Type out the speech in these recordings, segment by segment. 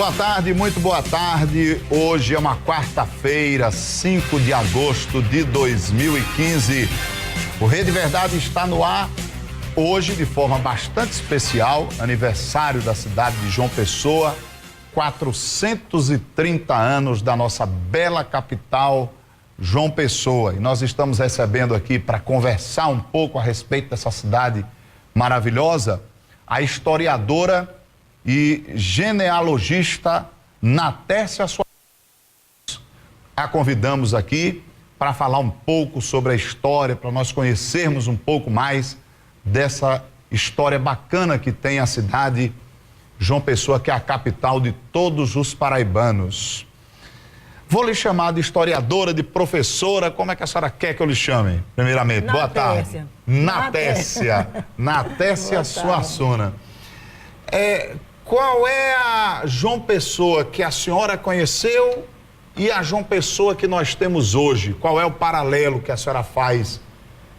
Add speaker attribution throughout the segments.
Speaker 1: boa tarde, muito boa tarde. Hoje é uma quarta-feira, 5 de agosto de 2015. O Rede Verdade está no ar hoje de forma bastante especial, aniversário da cidade de João Pessoa, 430 anos da nossa bela capital, João Pessoa. E nós estamos recebendo aqui para conversar um pouco a respeito dessa cidade maravilhosa, a historiadora e genealogista Natécia Suassuna. A convidamos aqui para falar um pouco sobre a história, para nós conhecermos um pouco mais dessa história bacana que tem a cidade João Pessoa, que é a capital de todos os paraibanos. Vou lhe chamar de historiadora, de professora, como é que a senhora quer que eu lhe chame? Primeiramente, boa tarde. Natécia Suassuna. Qual é a João Pessoa que a senhora conheceu e a João Pessoa que nós temos hoje? Qual é o paralelo que a senhora faz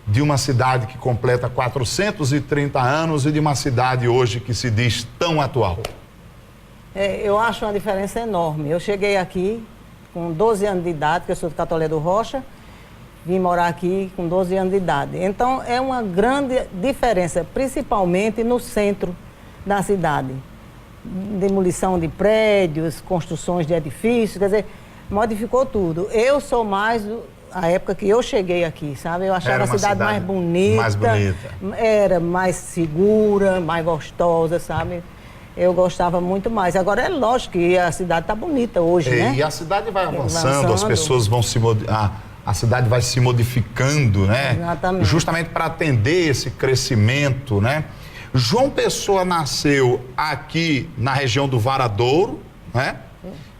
Speaker 1: de uma cidade que completa 430 anos e de uma cidade hoje que se diz tão atual?
Speaker 2: Eu acho uma diferença enorme. Eu cheguei aqui com 12 anos de idade, porque eu sou de Catolé do Rocha, vim morar aqui com 12 anos de idade. Então, é uma grande diferença, principalmente no centro da cidade. Demolição de prédios, construções de edifícios, quer dizer, modificou tudo. Eu sou mais a época que eu cheguei aqui, sabe? Eu achava a cidade mais bonita, era mais segura, mais gostosa, sabe? Eu gostava muito mais. Agora é lógico que a cidade está bonita hoje, né?
Speaker 1: E a cidade vai avançando, as pessoas vão a cidade vai se modificando, né?
Speaker 2: Exatamente.
Speaker 1: Justamente para atender esse crescimento, né? João Pessoa nasceu aqui na região do Varadouro, né?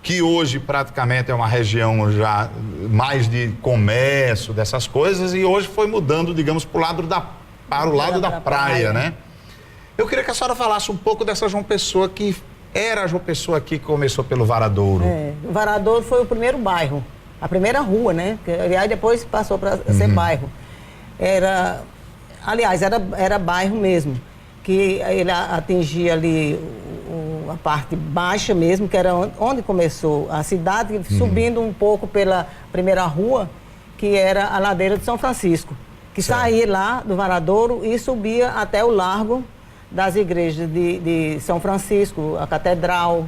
Speaker 1: Que hoje praticamente é uma região já mais de comércio, dessas coisas, e hoje foi mudando, digamos, para o lado da praia, né? Eu queria que a senhora falasse um pouco dessa João Pessoa, que era a João Pessoa aqui que começou pelo Varadouro.
Speaker 2: O Varadouro foi o primeiro bairro, a primeira rua, né? Aliás, depois passou para ser bairro. Era bairro mesmo, que ele atingia ali a parte baixa mesmo, que era onde começou a cidade, subindo um pouco pela primeira rua, que era a ladeira de São Francisco, que saía lá do Varadouro e subia até o largo das igrejas de São Francisco, a Catedral,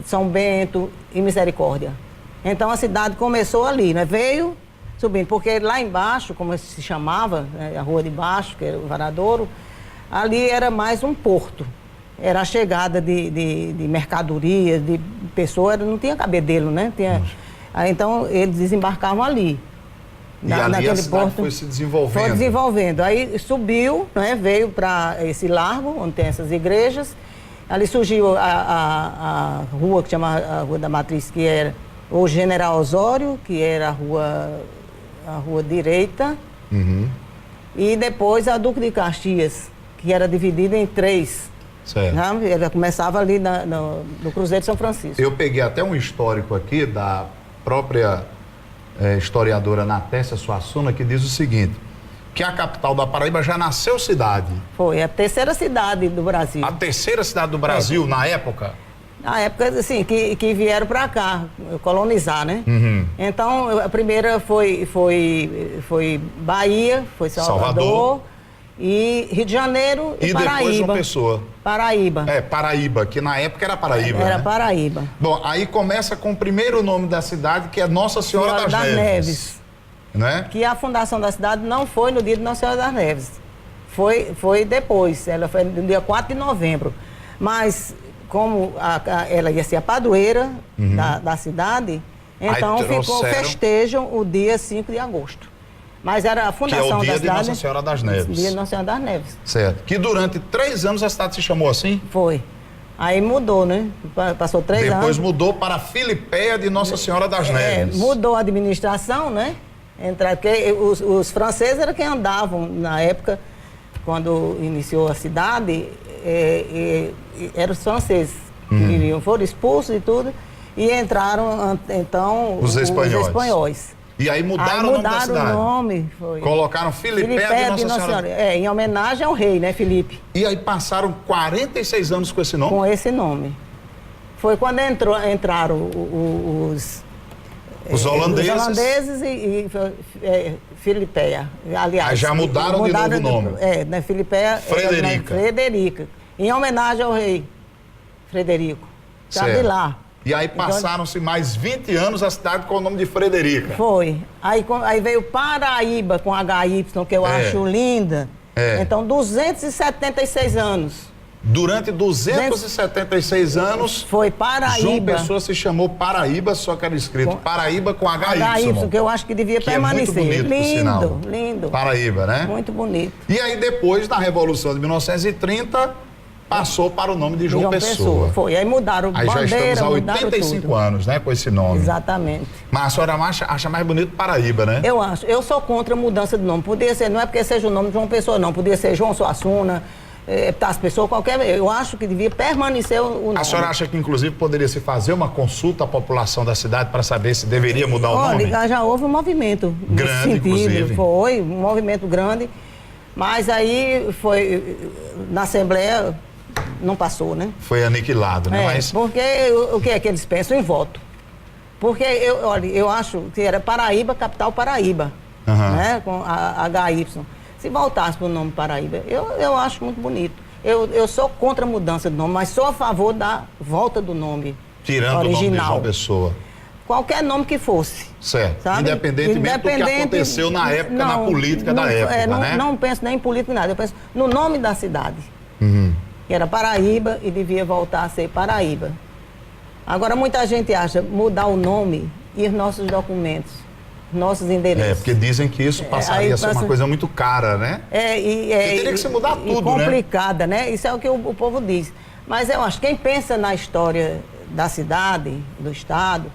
Speaker 2: São Bento e Misericórdia. Então a cidade começou ali, né? Veio subindo, porque lá embaixo, como se chamava, né? A rua de baixo, que era o Varadouro, ali era mais um porto. Era a chegada de mercadorias, de pessoas, não tinha cabedelo, né? Então eles desembarcavam ali.
Speaker 1: E ali a cidade foi se desenvolvendo.
Speaker 2: Foi desenvolvendo. Aí subiu, né, veio para esse largo, onde tem essas igrejas. Ali surgiu a rua que chama a Rua da Matriz, que era o General Osório, que era a rua direita. E depois a Duque de Caxias, que era dividida em três.
Speaker 1: Certo.
Speaker 2: Né? Ela começava ali no Cruzeiro de São Francisco.
Speaker 1: Eu peguei até um histórico aqui da própria historiadora Natécia Suassuna, que diz o seguinte, que a capital da Paraíba já nasceu cidade.
Speaker 2: Foi a terceira cidade do Brasil.
Speaker 1: A terceira cidade do Brasil, na época?
Speaker 2: Na época, assim, que vieram para cá, colonizar, né? Então, a primeira foi Bahia, foi Salvador. E Rio de Janeiro e Paraíba.
Speaker 1: Depois João Pessoa.
Speaker 2: Paraíba.
Speaker 1: Paraíba, que na época era Paraíba,
Speaker 2: Era,
Speaker 1: né?
Speaker 2: Paraíba.
Speaker 1: Bom, aí começa com o primeiro nome da cidade, que é Nossa Senhora das Neves. Né?
Speaker 2: Que a fundação da cidade não foi no dia de Nossa Senhora das Neves. Foi depois, ela foi no dia 4 de novembro. Mas, como ela ia ser a padroeira da cidade, então festejam o dia 5 de agosto. Mas era a fundação da cidade.
Speaker 1: Que é o dia de Nossa Senhora das Neves.
Speaker 2: Dia de Nossa Senhora das Neves.
Speaker 1: Certo. Que durante 3 anos a cidade se chamou assim?
Speaker 2: Foi. Aí mudou, né? Passou 3 anos.
Speaker 1: Depois mudou para Filipéia de Nossa Senhora das Neves.
Speaker 2: Mudou a administração, né? Porque os franceses eram quem andavam na época, quando iniciou a cidade, eram os franceses que viviam, foram expulsos e tudo, e entraram, então, os espanhóis.
Speaker 1: E aí mudaram o nome da cidade.
Speaker 2: O nome, foi.
Speaker 1: Colocaram Filipéia de Nossa Senhora.
Speaker 2: Em homenagem ao rei, né, Felipe.
Speaker 1: E aí passaram 46 anos com esse nome?
Speaker 2: Com esse nome. Foi quando entraram
Speaker 1: os holandeses.
Speaker 2: Os holandeses e Filipeia. Aliás,
Speaker 1: Aí já mudaram de novo o nome.
Speaker 2: Né, Filipeia.
Speaker 1: Frederica.
Speaker 2: Frederica. Em homenagem ao rei Frederico. Já de lá.
Speaker 1: E aí passaram-se mais 20 anos a cidade com o nome de Frederica.
Speaker 2: Foi. Aí veio Paraíba com HY, que eu acho linda. Então, 276 anos.
Speaker 1: Durante 276 anos,
Speaker 2: foi Paraíba.
Speaker 1: João Pessoa se chamou Paraíba, só que era escrito Paraíba com HY.
Speaker 2: Que eu acho que devia permanecer.
Speaker 1: É muito bonito,
Speaker 2: lindo,
Speaker 1: por sinal.
Speaker 2: Lindo.
Speaker 1: Paraíba, né?
Speaker 2: Muito bonito.
Speaker 1: E aí depois, na Revolução de 1930, passou para o nome de João Pessoa.
Speaker 2: Foi, aí mudaram
Speaker 1: aí
Speaker 2: bandeira,
Speaker 1: já estamos há 85 anos, né, com esse nome.
Speaker 2: Exatamente.
Speaker 1: Mas a senhora acha mais bonito Paraíba, né?
Speaker 2: Eu acho. Eu sou contra a mudança de nome. Podia ser, não é porque seja o nome de João Pessoa, não. Podia ser João Suassuna, as pessoas, qualquer... Eu acho que devia permanecer o nome.
Speaker 1: A senhora acha que, inclusive, poderia se fazer uma consulta à população da cidade para saber se deveria mudar o nome?
Speaker 2: Olha, já houve um movimento.
Speaker 1: Grande, inclusive.
Speaker 2: Foi, um movimento grande. Mas aí foi... Na Assembleia... Não passou, né?
Speaker 1: Foi aniquilado, né? Mas...
Speaker 2: Porque o que é que eles pensam? Em voto. Porque, eu acho que era Paraíba, capital Paraíba, né? Com a HY. Se voltasse para o nome Paraíba, eu acho muito bonito. Eu sou contra a mudança de nome, mas sou a favor da volta do nome
Speaker 1: tirando
Speaker 2: original.
Speaker 1: o nome de João Pessoa.
Speaker 2: Qualquer nome que fosse.
Speaker 1: Certo. Sabe? Independentemente do que aconteceu na época, na política da época, né?
Speaker 2: Não penso nem em política, nada. Eu penso no nome da cidade. Que era Paraíba e devia voltar a ser Paraíba. Agora, muita gente acha mudar o nome e os nossos documentos, nossos endereços.
Speaker 1: Porque dizem que isso passaria a ser uma coisa muito cara, né? Teria que se mudar tudo,
Speaker 2: e complicada, né? Isso é o que o povo diz. Mas eu acho que quem pensa na história da cidade, do estado,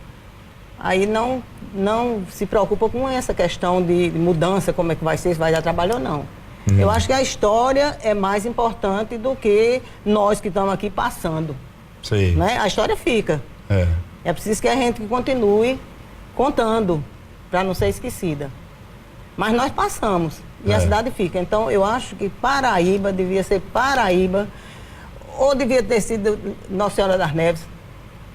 Speaker 2: aí não se preocupa com essa questão de mudança, como é que vai ser, se vai dar trabalho ou não. Eu acho que a história é mais importante do que nós que estamos aqui passando.
Speaker 1: Sim.
Speaker 2: Né? A história fica. É preciso que a gente continue contando, para não ser esquecida. Mas nós passamos e a cidade fica. Então, eu acho que Paraíba devia ser Paraíba, ou devia ter sido Nossa Senhora das Neves,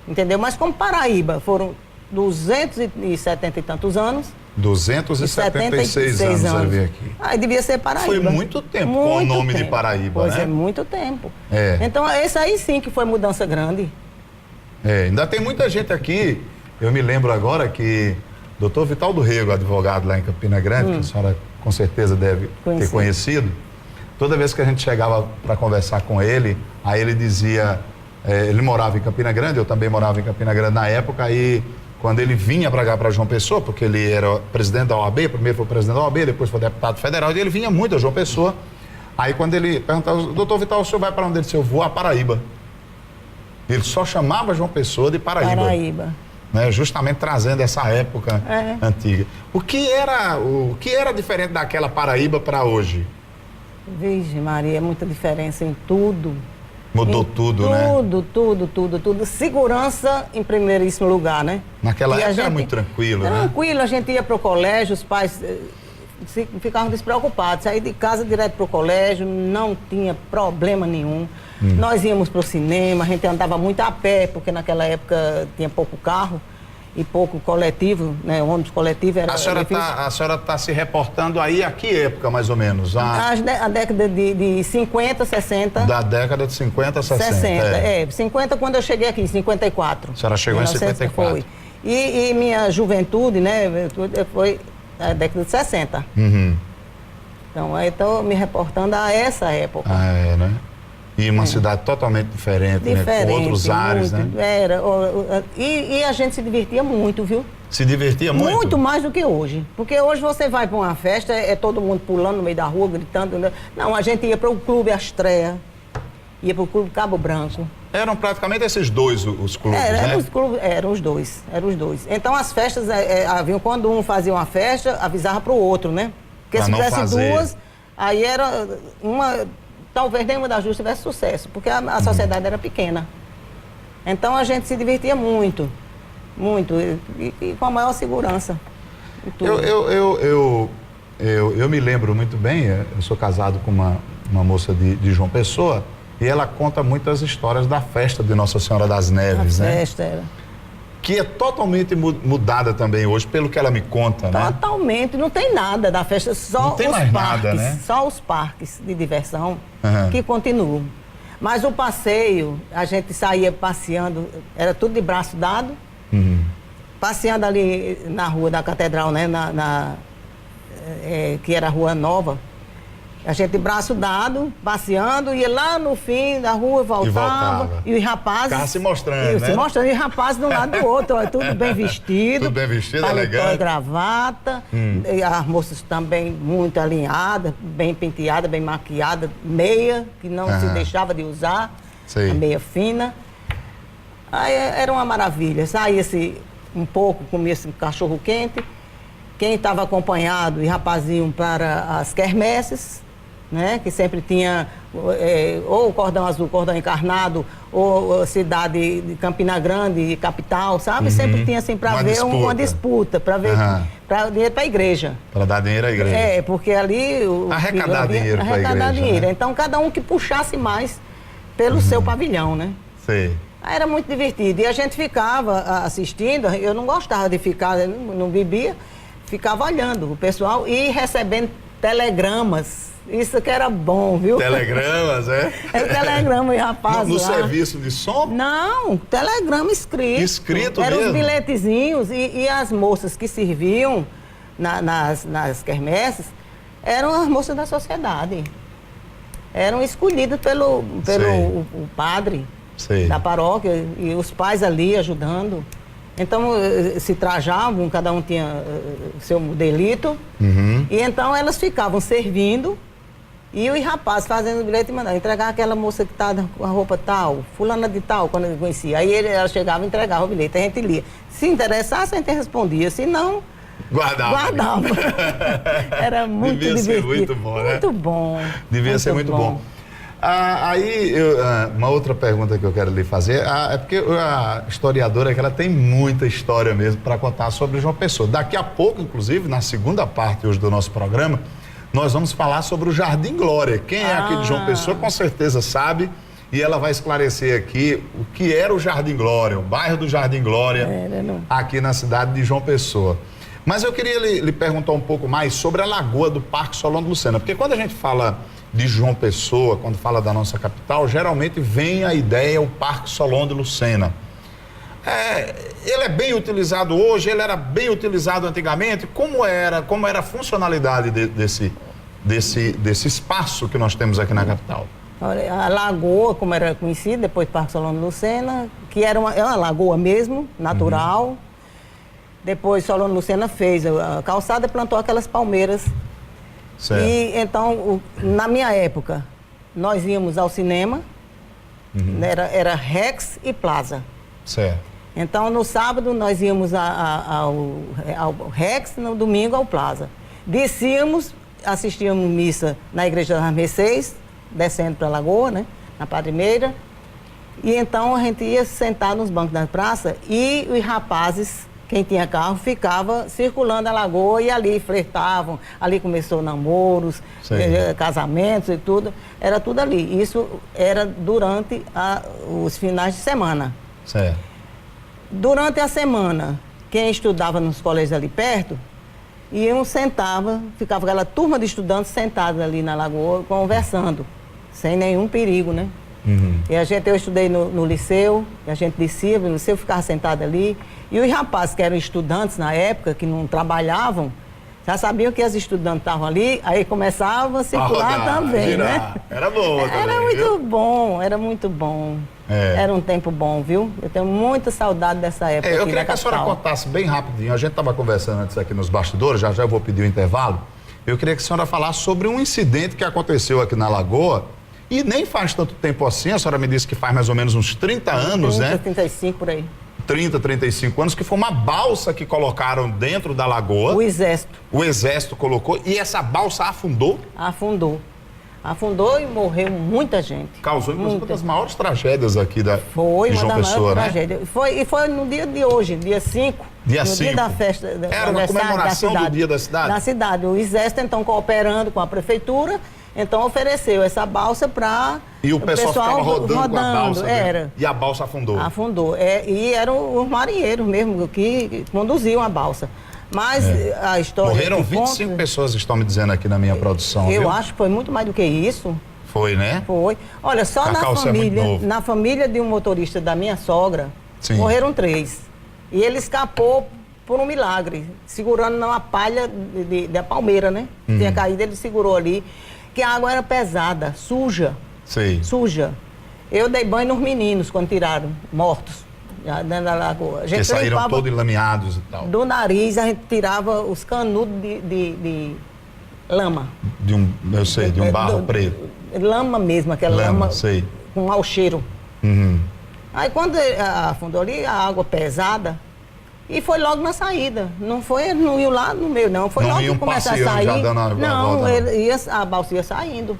Speaker 2: entendeu? Mas como Paraíba foram 270 e tantos anos,
Speaker 1: 276 anos, vai ver aqui.
Speaker 2: Aí devia ser Paraíba.
Speaker 1: Foi muito tempo com o nome de Paraíba,
Speaker 2: pois
Speaker 1: né?
Speaker 2: Pois é, muito tempo. Então, esse aí sim que foi mudança grande.
Speaker 1: Ainda tem muita gente aqui, eu me lembro agora que Dr. Vital do Rego, advogado lá em Campina Grande, que a senhora com certeza deve ter conhecido, toda vez que a gente chegava para conversar com ele, aí ele dizia, ele morava em Campina Grande, eu também morava em Campina Grande na época, aí quando ele vinha para cá, para João Pessoa, porque ele era presidente da OAB, primeiro foi presidente da OAB, depois foi deputado federal, e ele vinha muito a João Pessoa. Aí quando ele perguntava, doutor Vital, o senhor vai para onde? Ele disse, eu vou a Paraíba. Ele só chamava João Pessoa de Paraíba.
Speaker 2: Paraíba.
Speaker 1: Né? Justamente trazendo essa época antiga. O que era diferente daquela Paraíba para hoje?
Speaker 2: Vixe Maria, muita diferença em tudo.
Speaker 1: Mudou tudo, né?
Speaker 2: Tudo. Segurança em primeiríssimo lugar, né?
Speaker 1: Naquela época era muito tranquilo, né?
Speaker 2: Tranquilo, a gente ia para o colégio, os pais ficavam despreocupados. Saía de casa direto para o colégio, não tinha problema nenhum. Nós íamos para o cinema, a gente andava muito a pé, porque naquela época tinha pouco carro e pouco coletivo, né? O ônibus coletivo era difícil.
Speaker 1: A senhora está se reportando aí a que época, mais ou menos?
Speaker 2: A década de 50, 60.
Speaker 1: Da década de 50, 60.
Speaker 2: 50 quando eu cheguei aqui, em 54.
Speaker 1: A senhora chegou em 54.
Speaker 2: Foi. E minha juventude, né, foi a década de 60. Então, eu estou me reportando a essa época.
Speaker 1: Né? E uma cidade totalmente diferente, né? Com outros ares,
Speaker 2: muito,
Speaker 1: né?
Speaker 2: Era. E a gente se divertia muito, viu?
Speaker 1: Se divertia muito?
Speaker 2: Muito mais do que hoje. Porque hoje você vai para uma festa, é todo mundo pulando no meio da rua, gritando. Né? Não, a gente ia para o Clube Astrea, ia para o Clube Cabo Branco.
Speaker 1: Eram praticamente esses dois os clubes, né?
Speaker 2: Eram os dois. Então as festas haviam, quando um fazia uma festa, avisava para o outro, né? Porque se tivesse duas, aí era uma... Talvez nenhuma das duas tivesse sucesso, porque a sociedade era pequena. Então a gente se divertia muito, e com a maior segurança. Eu
Speaker 1: me lembro muito bem, eu sou casado com uma moça de João Pessoa, E ela conta muitas histórias da festa de Nossa Senhora das Neves,
Speaker 2: A
Speaker 1: né?
Speaker 2: festa era.
Speaker 1: Que é totalmente mudada também hoje, pelo que ela me conta, né?
Speaker 2: Totalmente, não tem nada da festa, só
Speaker 1: Não tem
Speaker 2: os
Speaker 1: mais
Speaker 2: parques,
Speaker 1: nada, né?
Speaker 2: só os parques de diversão
Speaker 1: Aham.
Speaker 2: que continuam. Mas o passeio, a gente saía passeando, era tudo de braço dado, passeando ali na rua da Catedral, né? Que era a Rua Nova. A gente de braço dado, passeando, ia lá no fim da rua, voltava. E os rapazes...
Speaker 1: Ficava se mostrando, né?
Speaker 2: Se mostrando, e os rapazes de um lado do outro, ó, tudo bem vestido.
Speaker 1: Tudo bem vestido,
Speaker 2: paletó,
Speaker 1: elegante.
Speaker 2: Gravata. E as moças também muito alinhadas, bem penteadas, bem maquiadas. Meia, que não se deixava de usar.
Speaker 1: Sei.
Speaker 2: A meia fina. Aí era uma maravilha. Saía-se um pouco, comia-se um cachorro quente. Quem estava acompanhado e rapazinho para as quermesses, né? Que sempre tinha ou o cordão azul, cordão encarnado, ou a cidade de Campina Grande, capital, sabe? Sempre tinha assim para ver uma disputa, para ver dinheiro para a igreja.
Speaker 1: Para dar dinheiro à igreja.
Speaker 2: Porque ali
Speaker 1: arrecadar dinheiro para a igreja.
Speaker 2: Arrecadar dinheiro.
Speaker 1: Né?
Speaker 2: Então cada um que puxasse mais pelo seu pavilhão, né?
Speaker 1: Sei.
Speaker 2: Aí era muito divertido. E a gente ficava assistindo, eu não gostava de ficar, não bebia, ficava olhando o pessoal e recebendo telegramas. Isso que era bom, viu?
Speaker 1: Telegramas, é?
Speaker 2: É telegrama, rapaz.
Speaker 1: No
Speaker 2: lá.
Speaker 1: serviço de som?
Speaker 2: Não, telegrama escrito.
Speaker 1: Escrito
Speaker 2: eram
Speaker 1: mesmo?
Speaker 2: Os bilhetezinhos e as moças que serviam nas quermesses eram as moças da sociedade. Eram escolhidas pelo o padre da paróquia e os pais ali ajudando. Então, se trajavam, cada um tinha seu modelito. E então elas ficavam servindo e os rapazes fazendo o bilhete e mandavam entregar aquela moça que está com a roupa tal, fulana de tal, quando eu conhecia. Aí ela chegava e entregava o bilhete, a gente lia. Se interessasse, a gente respondia. Se não, guardava. Era muito divertido.
Speaker 1: Devia ser muito bom, né?
Speaker 2: Muito bom.
Speaker 1: Devia ser muito bom. Aí, uma outra pergunta que eu quero lhe fazer, é porque a historiadora que ela tem muita história mesmo para contar sobre João Pessoa. Daqui a pouco, inclusive, na segunda parte hoje do nosso programa, nós vamos falar sobre o Jardim Glória. Quem é aqui de João Pessoa com certeza sabe, e ela vai esclarecer aqui o que era o Jardim Glória, o bairro do Jardim Glória, aqui na cidade de João Pessoa. Mas eu queria lhe perguntar um pouco mais sobre a lagoa do Parque Solon de Lucena, porque quando a gente fala de João Pessoa, quando fala da nossa capital, geralmente vem a ideia o Parque Solon de Lucena. Ele é bem utilizado hoje, ele era bem utilizado antigamente. Como era a funcionalidade desse espaço que nós temos aqui na capital?
Speaker 2: Olha, a lagoa, como era conhecida, depois Parque Solon de Lucena, que era uma lagoa mesmo, natural. Depois Solon de Lucena fez a calçada e plantou aquelas palmeiras. Certo. E então, na minha época, nós íamos ao cinema, era Rex e Plaza.
Speaker 1: Certo.
Speaker 2: Então, no sábado, nós íamos ao Rex, no domingo ao Plaza. Descíamos, assistíamos missa na Igreja das Mercês, descendo para a Lagoa, né, na Padre Meira. E então, a gente ia sentar nos bancos da praça e os rapazes, quem tinha carro, ficava circulando a lagoa e ali flertavam. Ali começou namoros, casamentos e tudo. Era tudo ali. Isso era durante os finais de semana.
Speaker 1: Certo.
Speaker 2: Durante a semana, quem estudava nos colégios ali perto, ficava aquela turma de estudantes sentada ali na lagoa, conversando, sem nenhum perigo, né? E eu estudei no liceu, e a gente descia, no liceu ficava sentado ali. E os rapazes que eram estudantes na época, que não trabalhavam, já sabiam que as estudantes estavam ali, aí começavam a circular também, né?
Speaker 1: Era boa também,
Speaker 2: era muito bom, era muito bom. Era um tempo bom, viu? Eu tenho muita saudade dessa época.
Speaker 1: Eu queria que a senhora contasse bem rapidinho. A gente estava conversando antes aqui nos bastidores, já eu vou pedir o intervalo. Eu queria que a senhora falasse sobre um incidente que aconteceu aqui na Lagoa. E nem faz tanto tempo assim, a senhora me disse que faz mais ou menos uns 30 anos,
Speaker 2: 30,
Speaker 1: né?
Speaker 2: 35 por aí.
Speaker 1: 30, 35 anos, que foi uma balsa que colocaram dentro da lagoa.
Speaker 2: O Exército.
Speaker 1: O Exército colocou e essa balsa afundou?
Speaker 2: Afundou. Afundou e morreu muita gente.
Speaker 1: Causou uma das maiores tragédias aqui de João Pessoa, né?
Speaker 2: Foi no dia de hoje, dia 5.
Speaker 1: Dia 5.
Speaker 2: No dia da festa.
Speaker 1: Era uma comemoração do dia da cidade?
Speaker 2: Da cidade. O Exército, então, cooperando com a prefeitura, então ofereceu essa balsa para
Speaker 1: E o pessoal ficava rodando com a balsa,
Speaker 2: era.
Speaker 1: E a balsa afundou.
Speaker 2: Afundou. E eram os marinheiros mesmo que conduziam a balsa. Mas a história...
Speaker 1: Morreram 25 pessoas, estão me dizendo aqui na minha produção,
Speaker 2: Eu
Speaker 1: viu?
Speaker 2: acho que foi muito mais do que isso.
Speaker 1: Foi, né?
Speaker 2: Foi. Olha, só
Speaker 1: Cacau,
Speaker 2: na família de um motorista da minha sogra,
Speaker 1: Sim.
Speaker 2: morreram 3. E ele escapou por um milagre, segurando numa palha da palmeira, né? Tinha caído, ele segurou ali, que a água era pesada, suja.
Speaker 1: Sei.
Speaker 2: Suja. Eu dei banho nos meninos quando tiraram, mortos, dentro da lagoa. A gente
Speaker 1: Que saíram
Speaker 2: limpava
Speaker 1: todos enlameados e tal.
Speaker 2: do nariz, a gente tirava os canudos de lama.
Speaker 1: De um barro preto.
Speaker 2: Lama mesmo, aquela lama
Speaker 1: sei.
Speaker 2: com mau cheiro.
Speaker 1: Uhum.
Speaker 2: Aí quando afundou ali, a água pesada, e foi logo na saída. Não ia lá no meio, não. Foi
Speaker 1: Não
Speaker 2: logo
Speaker 1: iam
Speaker 2: que começar a
Speaker 1: passeando, já
Speaker 2: sair.
Speaker 1: dando a volta,
Speaker 2: A balsa ia saindo.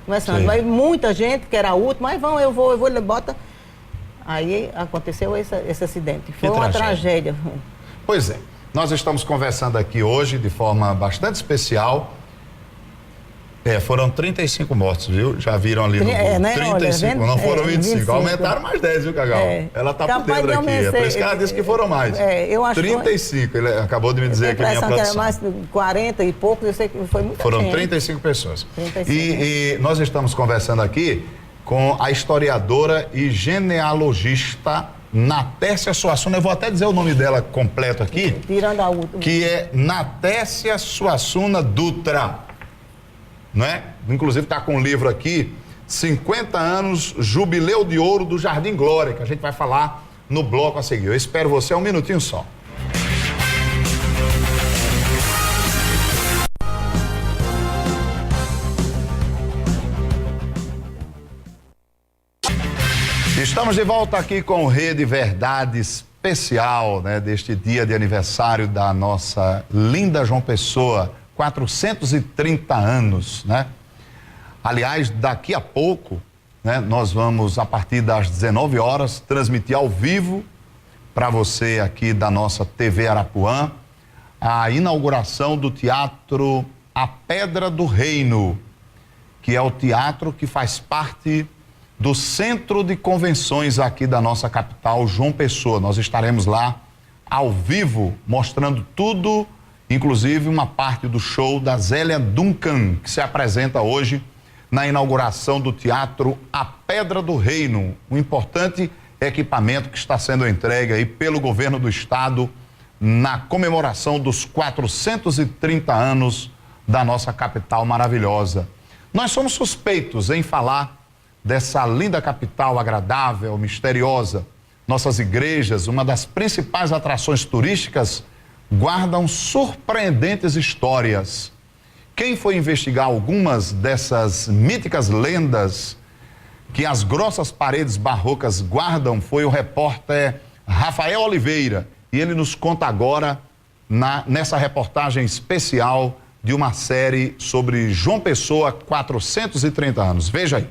Speaker 2: Começando.
Speaker 1: Sei.
Speaker 2: Mas muita gente, que era a última, mas eu vou, ele bota. Aí aconteceu esse acidente. Foi uma tragédia.
Speaker 1: Pois é. Nós estamos conversando aqui hoje de forma bastante especial. Foram 35 mortos, viu? Já viram ali no
Speaker 2: né?
Speaker 1: 35,
Speaker 2: Olha,
Speaker 1: não foram 25.
Speaker 2: 25.
Speaker 1: Aumentaram mais 10, viu, Cacau? Ela tá por dentro aqui. É por isso que ela disse que foram mais.
Speaker 2: Eu acho
Speaker 1: 35, ele acabou de me dizer aqui a minha produção.
Speaker 2: Que era mais 40 e poucos, eu sei que foi muita
Speaker 1: Foram
Speaker 2: gente.
Speaker 1: 35 pessoas.
Speaker 2: 35,
Speaker 1: e nós estamos conversando aqui com a historiadora e genealogista Natécia Suassuna. Eu vou até dizer o nome dela completo aqui.
Speaker 2: Tirando a última.
Speaker 1: Que é Natécia Suassuna Dutra. Não é? Inclusive está com um livro aqui, 50 anos, Jubileu de Ouro do Jardim Glória, que a gente vai falar no bloco a seguir. Eu espero você um minutinho só. Estamos de volta aqui com Rede Verdade especial, né, deste dia de aniversário da nossa linda João Pessoa, 430 anos, né? Aliás, daqui a pouco, né, nós vamos, a partir das 19 horas, transmitir ao vivo para você aqui da nossa TV Arapuã a inauguração do Teatro A Pedra do Reino, que é o teatro que faz parte do Centro de Convenções aqui da nossa capital, João Pessoa. Nós estaremos lá ao vivo, mostrando tudo, inclusive uma parte do show da Zélia Duncan, que se apresenta hoje na inauguração do Teatro A Pedra do Reino, um importante equipamento que está sendo entregue aí pelo governo do estado na comemoração dos 430 anos da nossa capital maravilhosa. Nós somos suspeitos em falar dessa linda capital agradável, misteriosa. Nossas igrejas, uma das principais atrações turísticas, guardam surpreendentes histórias. Quem foi investigar algumas dessas míticas lendas que as grossas paredes barrocas guardam foi o repórter Rafael Oliveira. E ele nos conta agora, nessa reportagem especial de uma série sobre João Pessoa, 430 anos. Veja aí.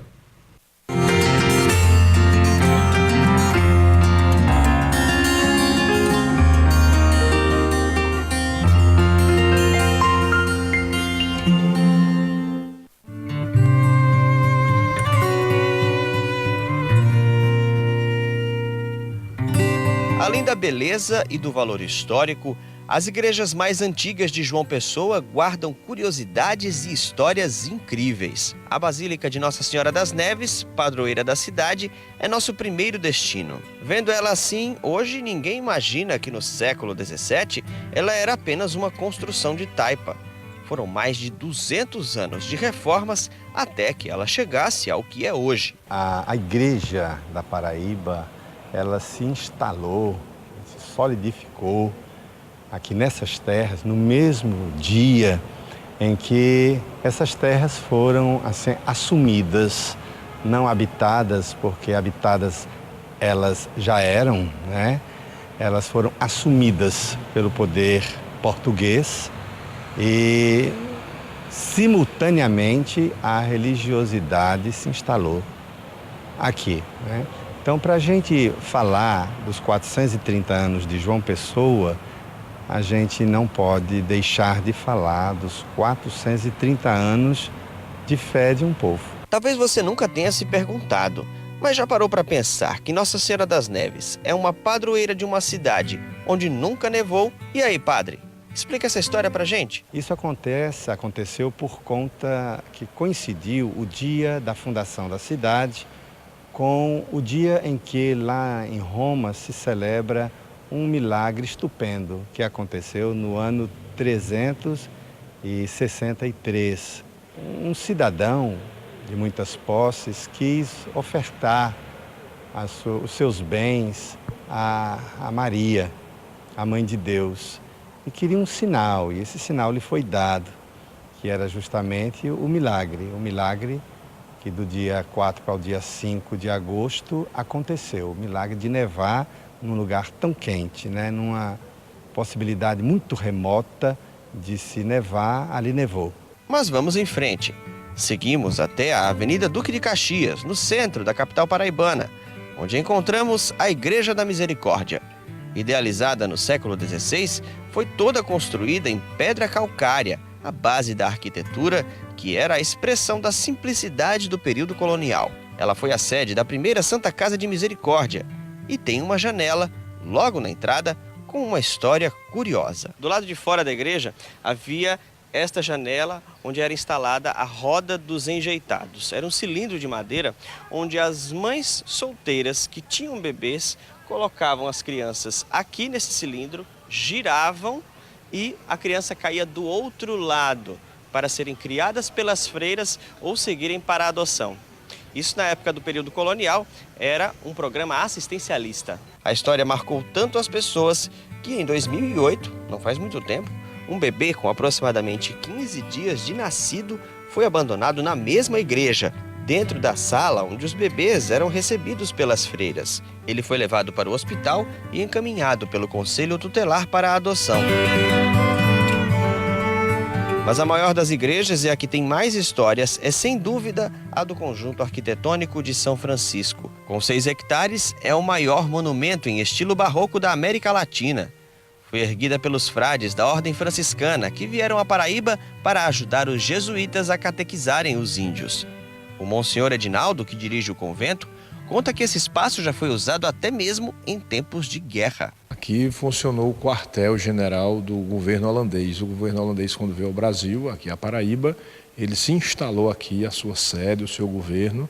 Speaker 3: Além da beleza e do valor histórico, as igrejas mais antigas de João Pessoa guardam curiosidades e histórias incríveis. A Basílica de Nossa Senhora das Neves, padroeira da cidade, é nosso primeiro destino. Vendo ela assim, hoje ninguém imagina que no século XVII ela era apenas uma construção de taipa. Foram mais de 200 anos de reformas até que ela chegasse ao que é hoje.
Speaker 4: A igreja da Paraíba, ela se instalou, se solidificou aqui nessas terras no mesmo dia em que essas terras foram assim, assumidas, não habitadas, porque habitadas elas já eram, né? Elas foram assumidas pelo poder português e simultaneamente a religiosidade se instalou aqui, né? Então, para a gente falar dos 430 anos de João Pessoa, a gente não pode deixar de falar dos 430 anos de fé de um povo.
Speaker 3: Talvez você nunca tenha se perguntado, mas já parou para pensar que Nossa Senhora das Neves é uma padroeira de uma cidade onde nunca nevou? E aí, padre? Explica essa história pra gente.
Speaker 4: Isso aconteceu por conta que coincidiu o dia da fundação da cidade com o dia em que lá em Roma se celebra um milagre estupendo que aconteceu no ano 363. Um cidadão de muitas posses quis ofertar os seus bens a Maria, a Mãe de Deus, e queria um sinal, e esse sinal lhe foi dado, que era justamente o milagre que do dia 4 para o dia 5 de agosto aconteceu, o milagre de nevar num lugar tão quente, né? Numa possibilidade muito remota de se nevar, ali nevou.
Speaker 3: Mas vamos em frente. Seguimos até a Avenida Duque de Caxias, no centro da capital paraibana, onde encontramos a Igreja da Misericórdia. Idealizada no século XVI, foi toda construída em pedra calcária, a base da arquitetura que era a expressão da simplicidade do período colonial. Ela foi a sede da primeira Santa Casa de Misericórdia e tem uma janela, logo na entrada, com uma história curiosa. Do lado de fora da igreja havia esta janela onde era instalada a roda dos enjeitados. Era um cilindro de madeira onde as mães solteiras que tinham bebês colocavam as crianças aqui nesse cilindro, giravam e a criança caía do outro lado para serem criadas pelas freiras ou seguirem para a adoção. Isso, na época do período colonial, era um programa assistencialista. A história marcou tanto as pessoas que em 2008, não faz muito tempo, um bebê com aproximadamente 15 dias de nascido foi abandonado na mesma igreja, dentro da sala onde os bebês eram recebidos pelas freiras. Ele foi levado para o hospital e encaminhado pelo Conselho Tutelar para a adoção. Mas a maior das igrejas e a que tem mais histórias é, sem dúvida, a do conjunto arquitetônico de São Francisco. Com 6 hectares, é o maior monumento em estilo barroco da América Latina. Foi erguida pelos frades da Ordem Franciscana, que vieram à Paraíba para ajudar os jesuítas a catequizarem os índios. O Monsenhor Edinaldo, que dirige o convento, conta que esse espaço já foi usado até mesmo em tempos de guerra.
Speaker 5: Aqui funcionou o quartel-general do governo holandês. O governo holandês, quando veio ao Brasil, aqui à Paraíba, ele se instalou aqui, a sua sede, o seu governo,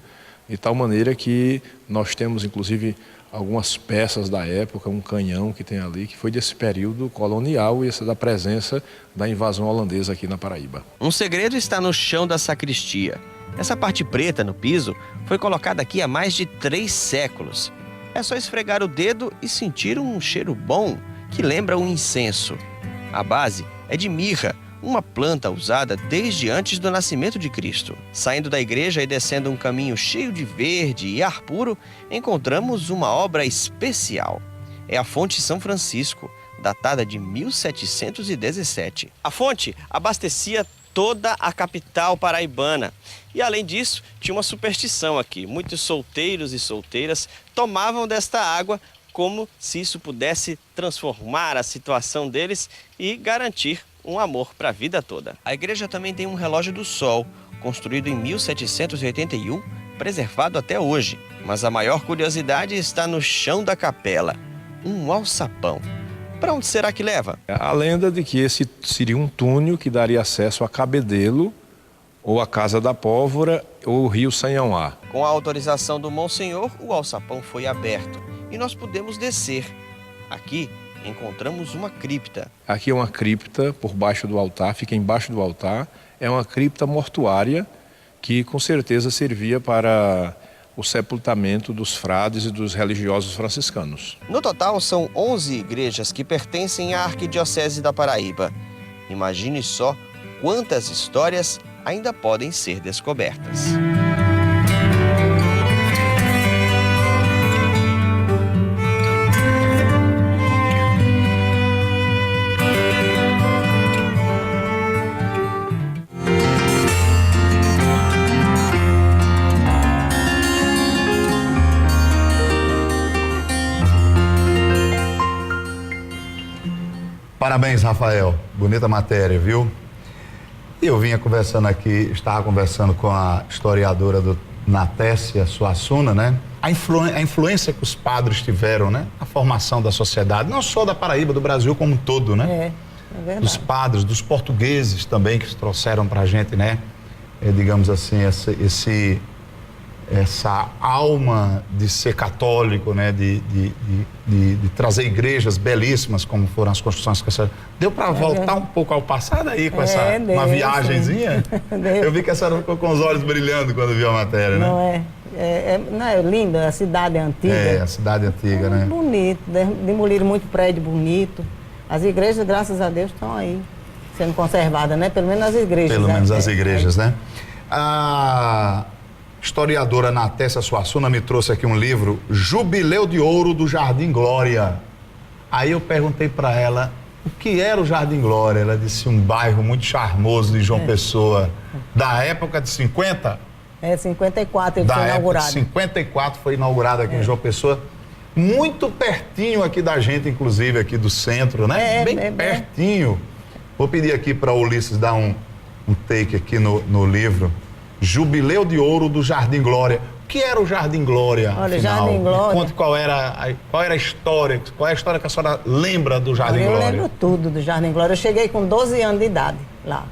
Speaker 5: de tal maneira que nós temos, inclusive, algumas peças da época, um canhão que tem ali, que foi desse período colonial e essa da presença da invasão holandesa aqui na Paraíba.
Speaker 3: Um segredo está no chão da sacristia. Essa parte preta no piso foi colocada aqui há mais de 3 séculos. É só esfregar o dedo e sentir um cheiro bom, que lembra um incenso. A base é de mirra, uma planta usada desde antes do nascimento de Cristo. Saindo da igreja e descendo um caminho cheio de verde e ar puro, encontramos uma obra especial. É a Fonte São Francisco, datada de 1717. A fonte abastecia toda a capital paraibana. E além disso, tinha uma superstição aqui. Muitos solteiros e solteiras tomavam desta água como se isso pudesse transformar a situação deles e garantir um amor para a vida toda. A igreja também tem um relógio do sol, construído em 1781, preservado até hoje. Mas a maior curiosidade está no chão da capela, um alçapão. Para onde será que leva?
Speaker 5: A lenda de que esse seria um túnel que daria acesso a Cabedelo, ou a Casa da Pólvora, ou o Rio Sanhauá.
Speaker 3: Com a autorização do Monsenhor, o alçapão foi aberto e nós pudemos descer. Aqui encontramos uma cripta.
Speaker 5: Aqui é uma cripta por baixo do altar, fica embaixo do altar. É uma cripta mortuária que com certeza servia para o sepultamento dos frades e dos religiosos franciscanos.
Speaker 3: No total, são 11 igrejas que pertencem à Arquidiocese da Paraíba. Imagine só quantas histórias ainda podem ser descobertas.
Speaker 1: Parabéns, Rafael. Bonita matéria, viu? E eu vinha conversando aqui, estava conversando com a historiadora Natécia Suassuna, né? A influência que os padres tiveram, né? A formação da sociedade, não só da Paraíba, do Brasil como um todo, né?
Speaker 2: É verdade.
Speaker 1: Dos padres, dos portugueses também, que trouxeram pra gente, né? Digamos assim, essa alma de ser católico, né? De trazer igrejas belíssimas, como foram as construções que essa... Deu para voltar um pouco ao passado aí, com uma viagenzinha? Eu vi que a senhora ficou com os olhos brilhando quando viu a matéria, né?
Speaker 2: Não é? Não é linda, a cidade é antiga.
Speaker 1: É, a cidade antiga, né?
Speaker 2: Bonito, demoliram muito prédio bonito. As igrejas, graças a Deus, estão aí, sendo conservadas, né? Pelo menos as igrejas.
Speaker 1: Pelo menos as igrejas, né? A historiadora Natécia Suassuna me trouxe aqui um livro, Jubileu de Ouro do Jardim Glória. Aí eu perguntei para ela o que era o Jardim Glória. Ela disse um bairro muito charmoso de João Pessoa, da época de 50?
Speaker 2: 54 ele foi inaugurado.
Speaker 1: Da época de 54 foi inaugurado aqui em João Pessoa. Muito pertinho aqui da gente, inclusive aqui do centro, né? Bem pertinho. Vou pedir aqui para o Ulisses dar um take aqui no livro. Jubileu de Ouro do Jardim Glória. O que era o Jardim Glória?
Speaker 2: Olha,
Speaker 1: afinal?
Speaker 2: Jardim Glória.
Speaker 1: Me conte qual era a história. Qual é a história que a senhora lembra do Jardim Glória?
Speaker 2: Eu lembro tudo do Jardim Glória. Eu cheguei com 12 anos de idade lá.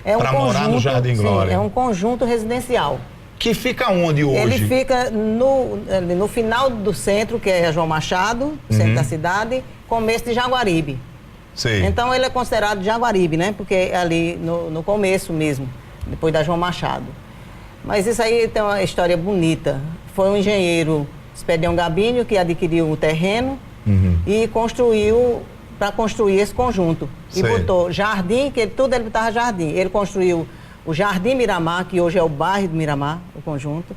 Speaker 1: Para morar no Jardim Glória.
Speaker 2: Sim, é um conjunto residencial.
Speaker 1: Que fica onde hoje?
Speaker 2: Ele fica no final do centro, que é João Machado, centro da cidade, começo de Jaguaribe.
Speaker 1: Sim.
Speaker 2: Então ele é considerado Jaguaribe, né? Porque é ali no começo mesmo, depois da João Machado. Mas isso aí tem uma história bonita. Foi um engenheiro, Espedião Gabinho, que adquiriu o terreno e construiu, para construir esse conjunto. E botou jardim, que tudo ele botava jardim. Ele construiu o Jardim Miramar, que hoje é o bairro do Miramar, o conjunto.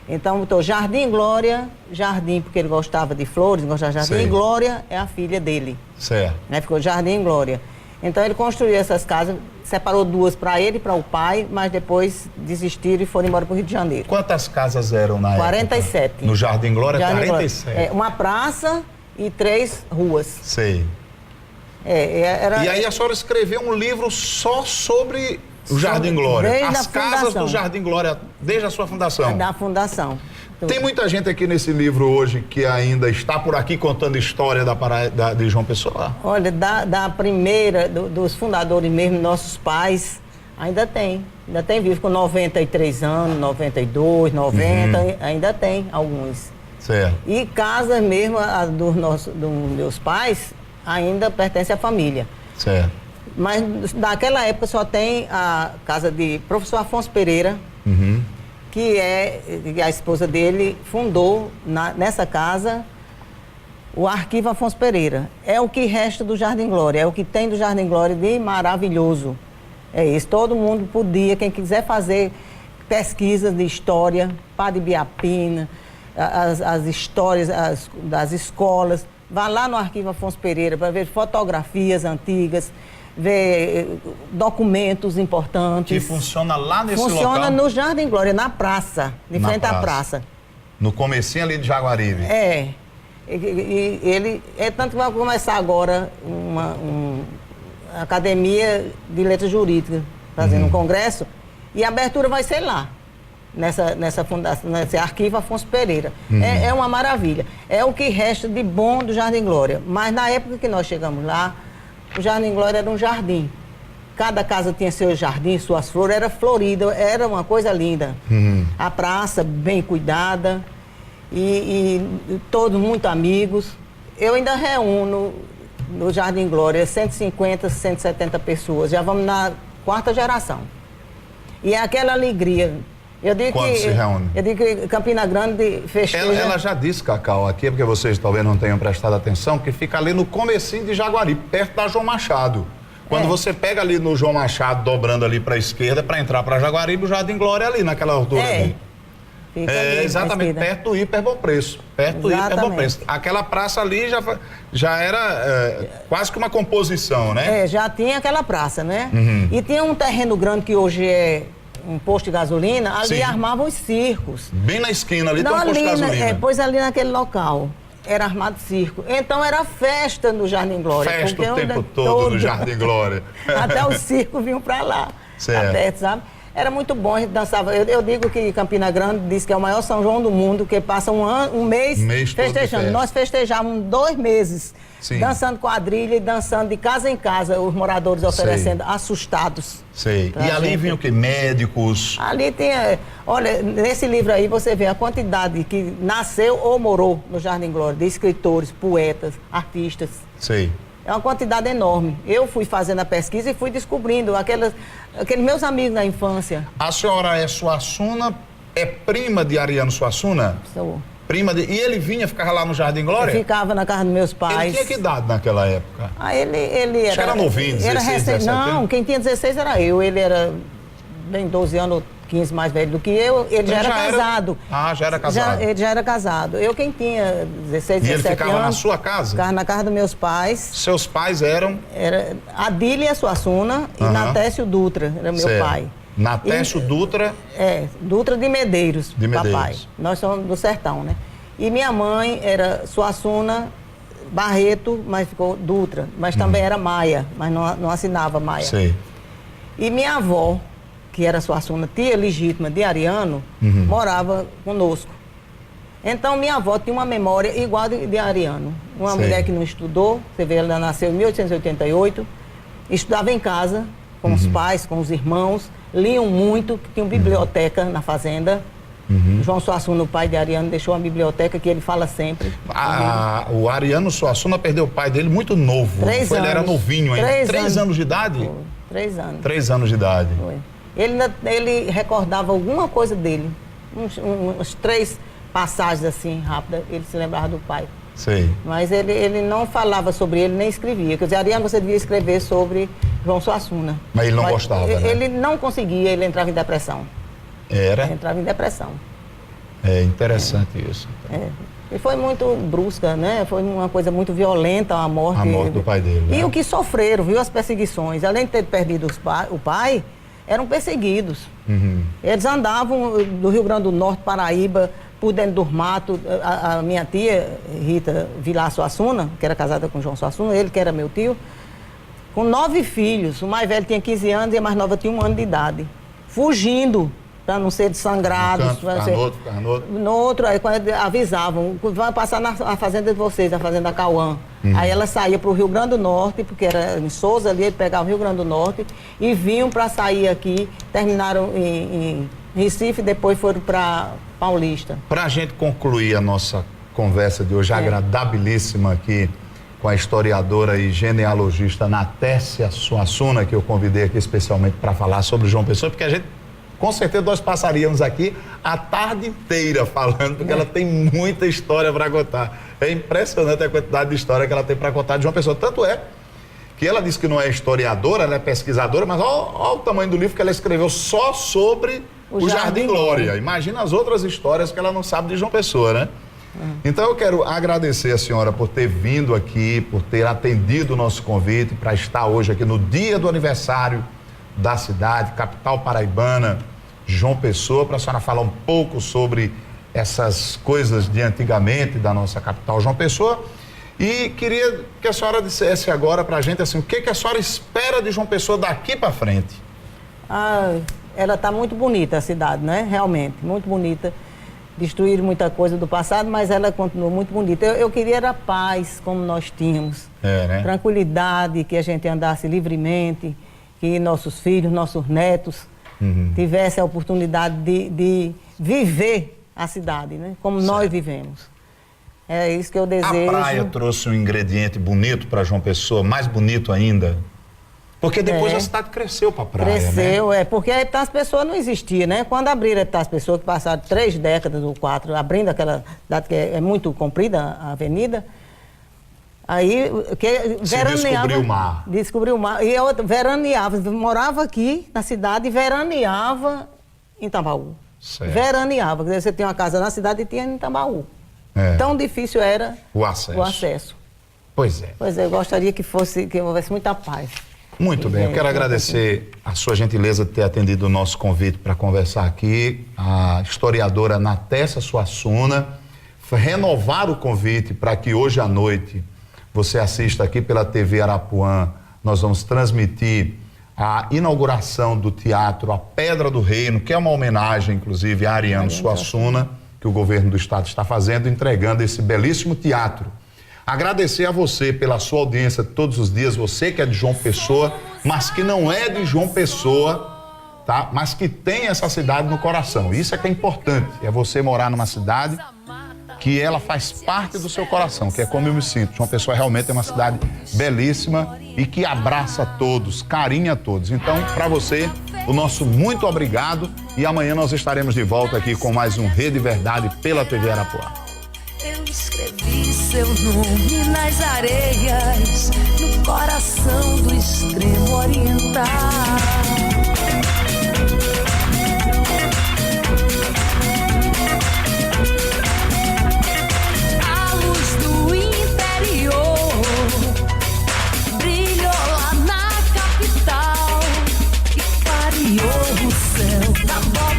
Speaker 2: Então botou Jardim Glória, Jardim, porque ele gostava de flores, gostava de jardim, e Glória é a filha dele.
Speaker 1: Certo.
Speaker 2: Né? Ficou Jardim Glória. Então ele construiu essas casas, separou duas para ele e para o pai, mas depois desistiram e foram embora para o Rio de Janeiro.
Speaker 1: Quantas casas eram na época?
Speaker 2: 47.
Speaker 1: No Jardim Glória,
Speaker 2: Jardim
Speaker 1: 47.
Speaker 2: Glória. Uma praça e 3 ruas.
Speaker 1: Sei. E aí a senhora escreveu um livro só sobre o Jardim Glória.
Speaker 2: Desde
Speaker 1: as casas do Jardim Glória, desde a sua fundação.
Speaker 2: Da fundação.
Speaker 1: Tem muita gente aqui nesse livro hoje que ainda está por aqui contando história de João Pessoa?
Speaker 2: Olha, da primeira, dos fundadores mesmo, nossos pais, ainda tem vivo com 93 anos, 92, 90, ainda tem alguns.
Speaker 1: Certo.
Speaker 2: E casas mesmo, dos meus pais, ainda pertence à família.
Speaker 1: Certo.
Speaker 2: Mas daquela época só tem a casa de professor Afonso Pereira, que a esposa dele fundou nessa casa o arquivo Afonso Pereira. É o que resta do Jardim Glória, é o que tem do Jardim Glória de maravilhoso. É isso, todo mundo podia, quem quiser fazer pesquisas de história, Padre Biapina, as histórias das escolas, vá lá no arquivo Afonso Pereira para ver fotografias antigas, ver documentos importantes.
Speaker 1: Que funciona lá nesse local?
Speaker 2: Funciona no Jardim Glória, na praça, de frente à praça.
Speaker 1: No comecinho ali de Jaguaribe.
Speaker 2: Ele tanto que vai começar agora uma academia de letras jurídicas, fazendo um congresso, e a abertura vai ser lá, nessa fundação, nesse arquivo Afonso Pereira. É uma maravilha. É o que resta de bom do Jardim Glória. Mas na época que nós chegamos lá, o Jardim Glória era um jardim. Cada casa tinha seu jardim, suas flores, era florida, era uma coisa linda. A praça bem cuidada e todos muito amigos. Eu ainda reúno no Jardim Glória 150, 170 pessoas. Já vamos na 4ª geração. E é aquela alegria.
Speaker 1: Quando se reúne?
Speaker 2: Eu digo que Campina Grande festeja...
Speaker 1: Ela já disse, Cacau, aqui, porque vocês talvez não tenham prestado atenção, que fica ali no comecinho de Jaguaribe, perto da João Machado. Quando você pega ali no João Machado, dobrando ali para a esquerda, para entrar para Jaguaribe, o Jardim Glória é ali, naquela altura ali.
Speaker 2: Fica ali,
Speaker 1: exatamente, perto do Hiper Bom Preço. Perto do Hiper Bom Preço. Aquela praça ali já era quase que uma composição, né?
Speaker 2: Já tinha aquela praça, né? E tinha um terreno grande que hoje é um posto de gasolina, ali armavam os circos.
Speaker 1: Bem na esquina ali tem um posto de gasolina.
Speaker 2: Pois ali naquele local era armado circo. Então era festa no Jardim Glória.
Speaker 1: Festa o tempo todo no Jardim Glória.
Speaker 2: Até os circos vinham para lá.
Speaker 1: Certo.
Speaker 2: perto, sabe? Era muito bom, a gente dançava. Eu digo que Campina Grande diz que é o maior São João do mundo, que passa um mês
Speaker 1: todo de
Speaker 2: festejando.
Speaker 1: festa.
Speaker 2: Nós festejávamos 2 meses,
Speaker 1: Sim.
Speaker 2: dançando quadrilha e dançando de casa em casa, os moradores oferecendo, assustados.
Speaker 1: Sei.
Speaker 2: Pra
Speaker 1: E ali
Speaker 2: gente.
Speaker 1: vinham o quê? Médicos.
Speaker 2: Ali tem, olha, nesse livro aí você vê a quantidade que nasceu ou morou no Jardim Glória, de escritores, poetas, artistas.
Speaker 1: Sei.
Speaker 2: É uma quantidade enorme. Eu fui fazendo a pesquisa e fui descobrindo aqueles meus amigos da infância.
Speaker 1: A senhora é Suassuna, é prima de Ariano Suassuna? E ele vinha, ficava lá no Jardim Glória?
Speaker 2: Eu ficava na casa dos meus pais.
Speaker 1: Ele tinha que idade naquela época?
Speaker 2: Ele era...
Speaker 1: Acho que era novinho, 16, 17
Speaker 2: Não,
Speaker 1: anos.
Speaker 2: quem tinha 16 era eu. Ele era bem 12 anos, 15 mais velho do que eu. Ele já era casado.
Speaker 1: Já era casado.
Speaker 2: Ele já era casado. Eu quem tinha 16, 17
Speaker 1: E
Speaker 2: anos...
Speaker 1: ele ficava na sua casa?
Speaker 2: Ficava na casa dos meus pais.
Speaker 1: Seus pais eram?
Speaker 2: Era Adília Suassuna e Natécio Dutra, era meu pai.
Speaker 1: Natécio Dutra?
Speaker 2: Dutra de Medeiros,
Speaker 1: de Medeiros.
Speaker 2: Papai. Nós somos do sertão, né? E minha mãe era Suassuna Barreto, mas ficou Dutra. Mas também era Maia, mas não assinava Maia.
Speaker 1: Sei.
Speaker 2: E minha avó, que era Suassuna, tia legítima de Ariano, morava conosco. Então, minha avó tinha uma memória igual de Ariano. Uma mulher que não estudou, você vê, ela nasceu em 1888, estudava em casa, com os pais, com os irmãos, liam muito, que tinha uma biblioteca na fazenda. João Suassuna, o pai de Ariano, deixou uma biblioteca que ele fala sempre.
Speaker 1: O Ariano Suassuna perdeu o pai dele muito novo.
Speaker 2: 3 anos.
Speaker 1: Ele era novinho ainda. 3 anos de idade?
Speaker 2: Foi. 3 anos.
Speaker 1: 3 anos de idade.
Speaker 2: Foi. Ele recordava alguma coisa dele. Uns 3 passagens assim, rápidas, ele se lembrava do pai.
Speaker 1: Sei.
Speaker 2: Mas ele não falava sobre ele, nem escrevia. Quer dizer, Ariano, você devia escrever sobre João Suassuna.
Speaker 1: Mas ele não gostava, né?
Speaker 2: Ele não conseguia, ele entrava em depressão.
Speaker 1: Era?
Speaker 2: Ele entrava em depressão.
Speaker 1: É interessante isso.
Speaker 2: E foi muito brusca, né? Foi uma coisa muito violenta a morte.
Speaker 1: A morte do pai dele, né?
Speaker 2: E o que sofreram, viu? As perseguições. Além de ter perdido o pai, eram perseguidos. Eles andavam do Rio Grande do Norte, Paraíba, por dentro do mato. A minha tia, Rita Vilar Suassuna, que era casada com João Suassuna, ele que era meu tio, com 9 filhos. O mais velho tinha 15 anos e a mais nova tinha 1 ano de idade. Fugindo, para não ser sangrados.
Speaker 1: Ficava
Speaker 2: no outro, aí quando avisavam, vai passar na fazenda de vocês, a fazenda Cauã. Aí ela saía para o Rio Grande do Norte, porque era em Souza ali, ele pegava o Rio Grande do Norte, e vinham para sair aqui, terminaram em Recife, depois foram para Paulista.
Speaker 1: Para a gente concluir a nossa conversa de hoje, agradabilíssima aqui, com a historiadora e genealogista Natécia Suassuna, que eu convidei aqui especialmente para falar sobre João Pessoa, porque a gente, com certeza, nós passaríamos aqui a tarde inteira falando, porque ela tem muita história para contar. É impressionante a quantidade de história que ela tem para contar de João Pessoa. Tanto é que ela disse que não é historiadora, ela é pesquisadora, mas olha o tamanho do livro que ela escreveu só sobre o Jardim Glória. Imagina as outras histórias que ela não sabe de João Pessoa, né? Então eu quero agradecer a senhora por ter vindo aqui, por ter atendido o nosso convite para estar hoje aqui no dia do aniversário da cidade, capital paraibana, João Pessoa, para a senhora falar um pouco sobre essas coisas de antigamente da nossa capital, João Pessoa. E queria que a senhora dissesse agora para a gente assim, o que a senhora espera de João Pessoa daqui para frente?
Speaker 2: Ela está muito bonita, a cidade, né? Realmente, muito bonita. Destruíram muita coisa do passado, mas ela continua muito bonita. Eu queria era paz, como nós tínhamos.
Speaker 1: Né?
Speaker 2: Tranquilidade, que a gente andasse livremente, que nossos filhos, nossos netos tivessem a oportunidade de viver a cidade, né? Como nós vivemos. É isso que eu desejo.
Speaker 1: A praia trouxe um ingrediente bonito para João Pessoa, mais bonito ainda. Porque depois a cidade cresceu para a praia,
Speaker 2: cresceu,
Speaker 1: né?
Speaker 2: Porque a Epitácio Pessoa não existia, né? Quando abriram a Epitácio Pessoa, que passaram 3 décadas ou 4, abrindo aquela cidade que é muito comprida, a avenida, aí
Speaker 1: descobriu o mar.
Speaker 2: Descobriu o mar. E eu veraneava, morava aqui na cidade e veraneava em Tambaú.
Speaker 1: Certo.
Speaker 2: Veraneava, quer dizer, você tinha uma casa na cidade e tinha em Tambaú. Tão difícil era
Speaker 1: o acesso. Pois é.
Speaker 2: Pois é, eu gostaria que houvesse muita paz.
Speaker 1: Muito bem, eu quero agradecer a sua gentileza de ter atendido o nosso convite para conversar aqui, a historiadora Natécia Suassuna, renovar o convite para que hoje à noite você assista aqui pela TV Arapuã, nós vamos transmitir a inauguração do Teatro A Pedra do Reino, que é uma homenagem, inclusive, a Ariano Suassuna, que o governo do estado está fazendo, entregando esse belíssimo teatro. Agradecer a você pela sua audiência todos os dias, você que é de João Pessoa, mas que não é de João Pessoa, tá? Mas que tem essa cidade no coração. Isso é que é importante, é você morar numa cidade que ela faz parte do seu coração, que é como eu me sinto. João Pessoa realmente é uma cidade belíssima e que abraça todos, carinha todos. Então, para você, o nosso muito obrigado e amanhã nós estaremos de volta aqui com mais um Rede Verdade pela TV Arapuá.
Speaker 6: Eu escrevi seu nome nas areias, no coração do extremo oriental. A luz do interior brilhou lá na capital e clareou o céu da